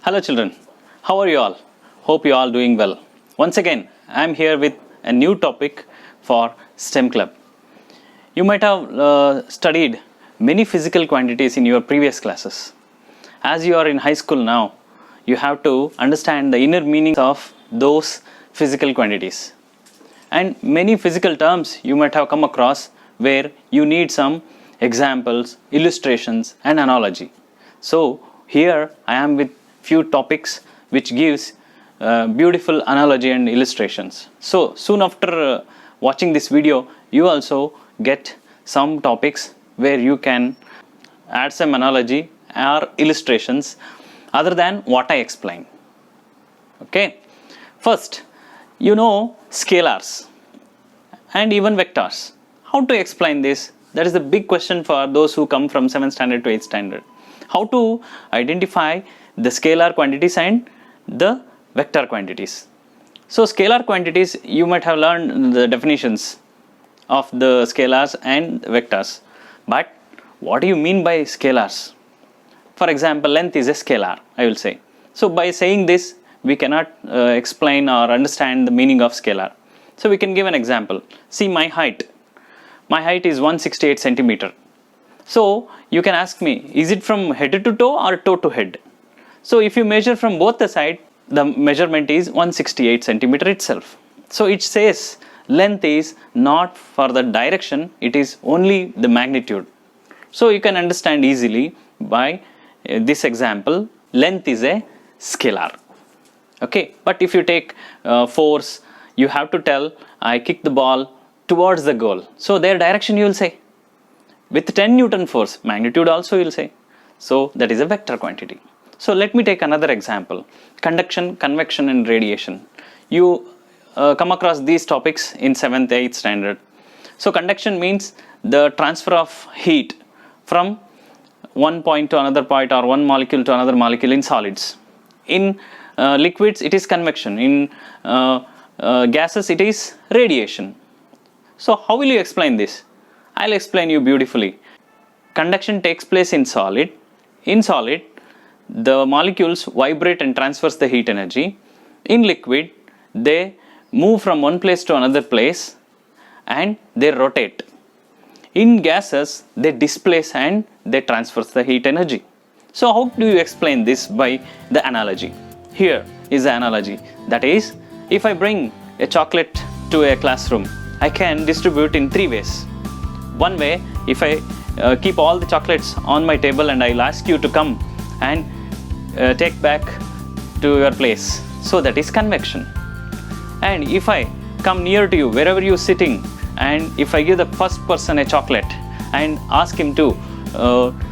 Hello children, how are you all? Hope you all doing well. Once again, I am here with a new topic for STEM Club. You might have studied many physical quantities in your previous classes. As you are in high school now, you have to understand the inner meanings of those physical quantities. And many physical terms you might have come across where you need some examples, illustrations and analogy. So here I am with few topics which gives beautiful analogy and illustrations. So soon after watching this video, you also get some topics where you can add some analogy or illustrations other than what I explained. Okay, first, you know scalars and even vectors. How to explain this? That is the big question for those who come from 7th standard to 8th standard. How to identify the scalar quantities and the vector quantities. So scalar quantities, you might have learned the definitions of the scalars and vectors. But what do you mean by scalars? For example, length is a scalar, I will say. So by saying this, we cannot explain or understand the meaning of scalar. So we can give an example. See my height. My height is 168 centimeter. So you can ask me, is it from head to toe or toe to head? So if you measure from both the sides, the measurement is 168 centimeter itself. So it says length is not for the direction, it is only the magnitude. So you can understand easily by this example, length is a scalar. Okay, but if you take force, you have to tell I kick the ball towards the goal. So their direction you will say. With 10 Newton force, magnitude also you will say. So that is a vector quantity. So let me take another example. Conduction, convection and radiation. You come across these topics in 7th, 8th standard. So conduction means the transfer of heat from one point to another point or one molecule to another molecule in solids. In liquids it is convection. In gases it is radiation. So how will you explain this? I'll explain you beautifully. Conduction takes place in solid. In solid, the molecules vibrate and transfers the heat energy. In liquid, they move from one place to another place and they rotate. In gases, they displace and they transfer the heat energy. So how do you explain this by the analogy? Here is the analogy. That is, if I bring a chocolate to a classroom, I can distribute in 3 ways. One way, if I keep all the chocolates on my table and I'll ask you to come and take back to your place. So that is convection. And if I come near to you, wherever you're sitting, and if I give the first person a chocolate and ask him to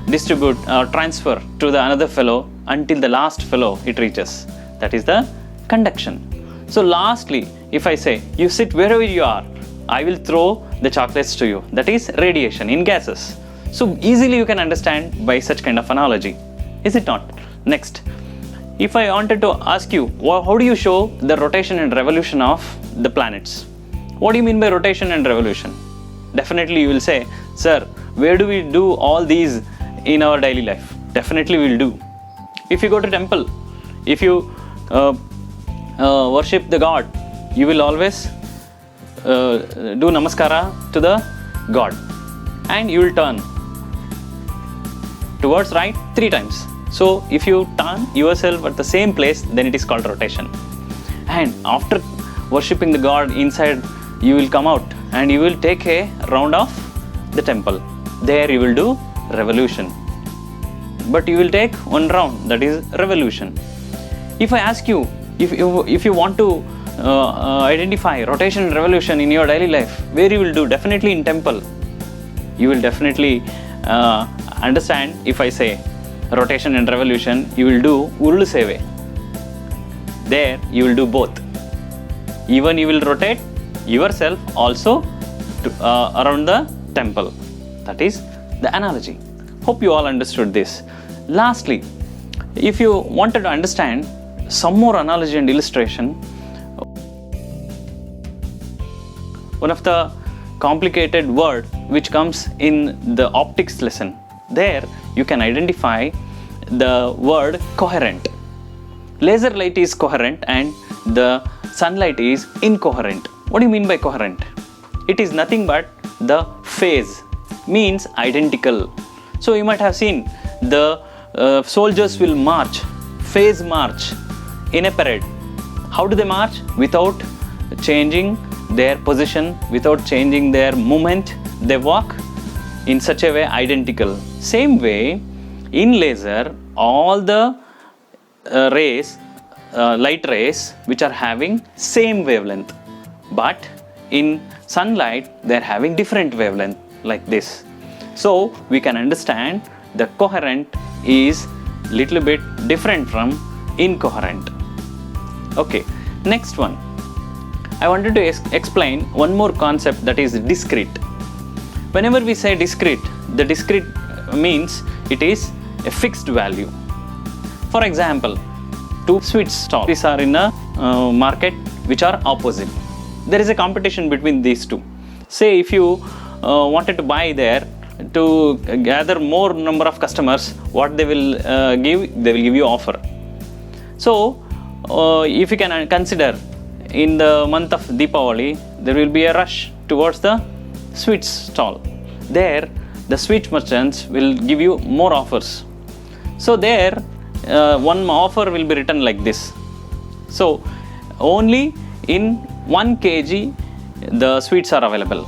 distribute or transfer to the another fellow until the last fellow it reaches, that is the conduction. So lastly, if I say, you sit wherever you are, I will throw the chocolates to you. That is radiation in gases. So easily you can understand by such kind of analogy. Is it not? Next, if I wanted to ask you, how do you show the rotation and revolution of the planets? What do you mean by rotation and revolution? Definitely you will say, sir, where do we do all these in our daily life? Definitely we will do. If you go to temple, if you worship the God, you will always do namaskara to the God and you will turn towards right 3 times. So if you turn yourself at the same place, then it is called rotation. And after worshipping the God inside, you will come out and you will take a round of the temple. There you will do revolution. But you will take one round, that is revolution. If I ask you, if you want to identify rotation and revolution in your daily life, where you will do? Definitely in temple. You will definitely understand if I say rotation and revolution, you will do Urulu Seve. There you will do both. Even you will rotate yourself also around the temple. That is the analogy. Hope you all understood this. Lastly, if you wanted to understand some more analogy and illustration, one of the complicated word which comes in the optics lesson, there you can identify the word coherent. laser light is coherent and the sunlight is incoherent. What do you mean by coherent? It is nothing but the phase, means identical. So you might have seen the soldiers will march, phase march in a parade. How do they march? Without changing their position, without changing their movement, they walk in such a way identical. Same way, in laser, all the light rays which are having same wavelength, but in sunlight they are having different wavelength like this. So we can understand the coherent is little bit different from incoherent. Okay, next one. I wanted to explain one more concept, that is discrete. Whenever we say discrete, the discrete means it is a fixed value. For example, two sweet stalls are in a market which are opposite. There is a competition between these two. Say if you wanted to buy there, to gather more number of customers, what they will give? They will give you offer. So if you can consider, in the month of Deepavali, there will be a rush towards the sweets stall. There, the sweet merchants will give you more offers. So there, one offer will be written like this. So only in 1 kg the sweets are available.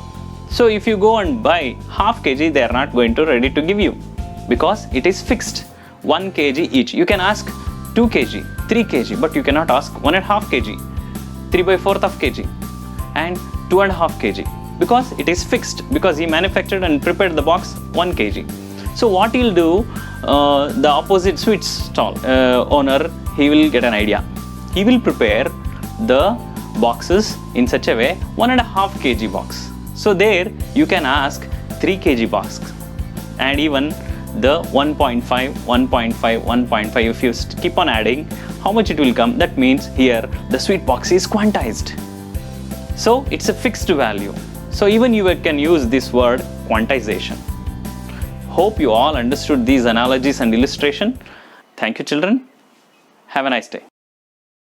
So if you go and buy half kg, they are not going to ready to give you, because it is fixed 1 kg each. You can ask 2 kg, 3 kg, but you cannot ask 1.5 kg, 3/4 of kg and 2.5 kg, because it is fixed, because he manufactured and prepared the box 1 kg. So what he'll do, the opposite sweets stall owner, he will get an idea. He will prepare the boxes in such a way 1.5 kg box. So there you can ask 3 kg box, and even the 1.5, 1.5, 1.5, if you keep on adding, how much it will come? That means here the sweet box is quantized. So it's a fixed value. So even you can use this word quantization. Hope you all understood these analogies and illustration. Thank you, children. Have a nice day.